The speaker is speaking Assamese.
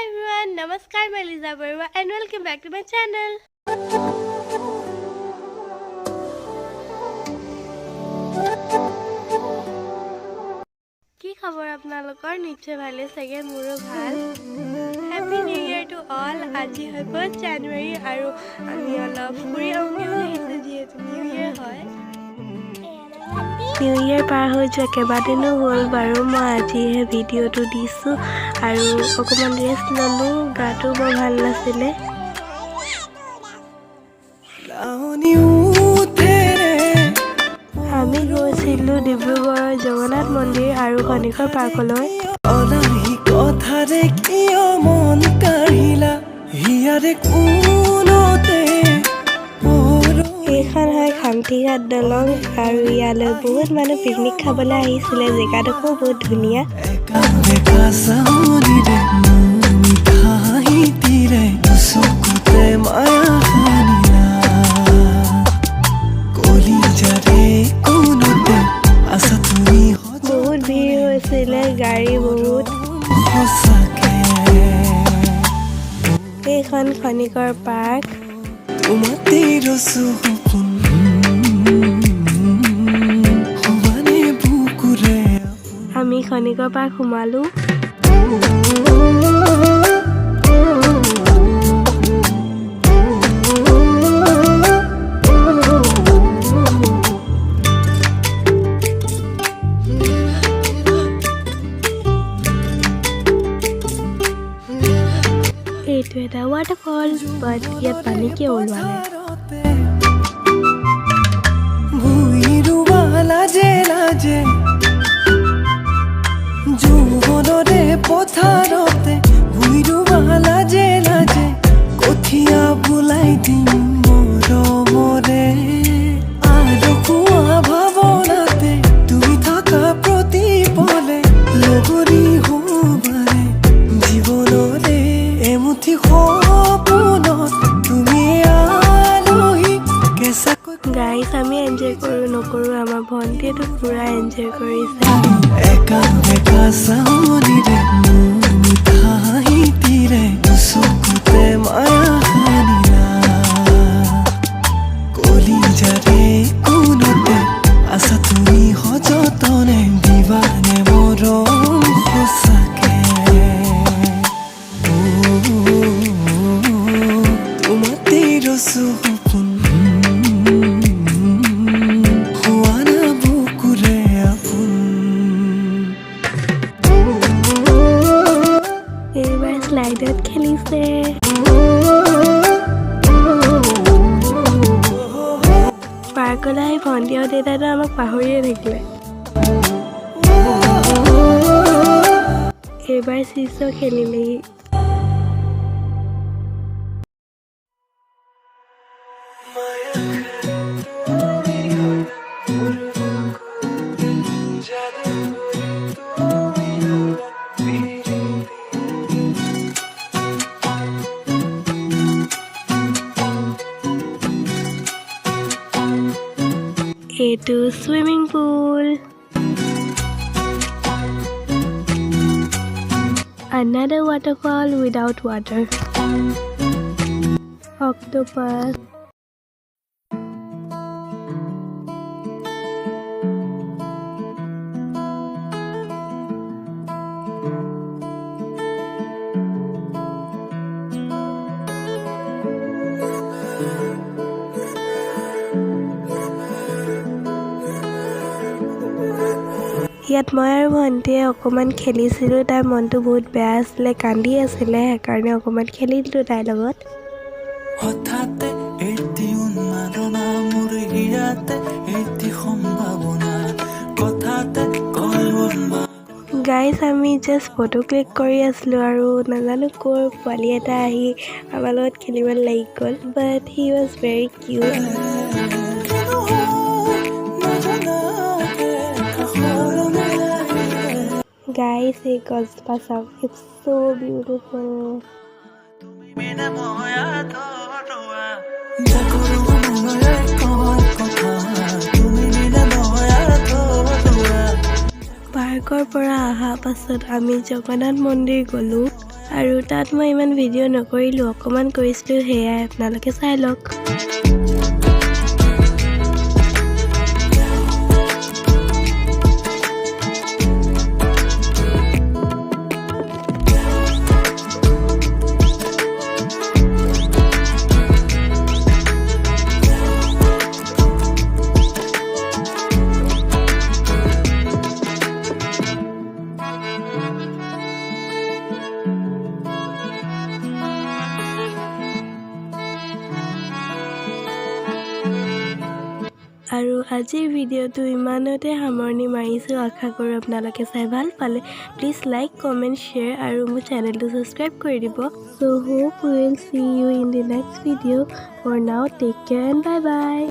everyone, Namaskar, my Liza and welcome back to my channel. কি খবৰ আপোনালোকৰ নিশ্চয় ভালে চাগে মোৰো ভাল happy new year to all আজি হয় 1 জানুৱাৰী আৰু আমি অলপ ফুৰি আহোঁগে আহিছো যিহেতু নিউ ইয়াৰ হয় নিউ ইয়াৰ পাৰ হৈ যোৱা কেইবাদিনো হ'ল বাৰু মই আজিহে ভিডিঅ'টো দিছোঁ আৰু অকণমান ৰেষ্ট ল'লোঁ গাটো বৰ ভাল নাছিলে আমি গৈছিলোঁ ডিব্ৰুগড়ৰ জগন্নাথ মন্দিৰ আৰু খনিকৰ পাৰ্কলৈ এইখন হয় খামটিঘাট দলং আৰু ইয়ালৈ বহুত মানুহ পিকনিক খাবলৈ আহিছিলে জেগাডোখৰ বহুত ধুনীয়া বহুত ভিৰ হৈছিলে গাড়ী বহুত এইখন খনিকৰ পাৰ্ক আমি খনিকৰ পাৰ্ক সোমালো এইটো এটা ৱাটাৰফল বাট ইয়াত পানী কিয় ওলোৱা নাই যৌৱনৰে পথাৰতে ভুইৰুৱা লাজে লাজে কঠিয়া বুলাই দিম মৰমৰে আৰু কোৱা ভাৱনাতে তুমি থকা প্ৰতি পলে লগৰী হ'বাৰে জীৱনৰে এমুঠি সপোনত তুমি আলহী কেঁচাকৈ গাইছ আমি এনজয় কৰোঁ নকৰোঁ আমাৰ ভণ্টিয়েতো পুৰা এনজয় কৰিছে সামনিৰে মিঠাইতিৰে চকুতে মায়া সানিলা কলিজাৰে কোনতে আছা তুমি সযতনে দিবানে মৰম সঁচাকে তোমাতে ৰচু সপোন লাইটত খেলিছে পাৰ্কলৈ আহি ভণ্টি আৰু দেউতাটো আমাক পাহৰিয়ে থাকিলে এইবাৰ চিছ খেলিলেহি এইটো swimming pool another waterfall without water octopus ইয়াত মই আৰু ভণ্টিয়ে অকণমান খেলিছিলোঁ তাইৰ মনটো বহুত বেয়া আছিলে কান্দি আছিলে সেইকাৰণে অকণমান খেলিছিলোঁ তাইৰ লগত গাইছ আমি জাষ্ট ফটো ক্লিক কৰি আছিলোঁ আৰু নাজানো ক'ৰ পোৱালি এটা আহি আমাৰ লগত খেলিবলৈ লাগি গ'ল but he was very cute Guys, এই গছজোপা চাওক it's so beautiful পাৰ্কৰ পৰা অহা পাছত আমি জগন্নাথ মন্দিৰ গ'লোঁ আৰু তাত মই ইমান ভিডিঅ' নকৰিলোঁ, অকণমান কৰিছিলোঁ, সেয়াই আপোনালোকে চাই লওক। আৰু আজিৰ ভিডিঅ'টো ইমানতে সামৰণি মাৰিছোঁ। আশা কৰোঁ আপোনালোকে চাই ভাল পালে। প্লিজ লাইক, কমেণ্ট, শ্বেয়াৰ আৰু মোৰ চেনেলটো ছাবস্ক্ৰাইব কৰি দিব। So hope we will see you in the next video. For now, take care and bye bye.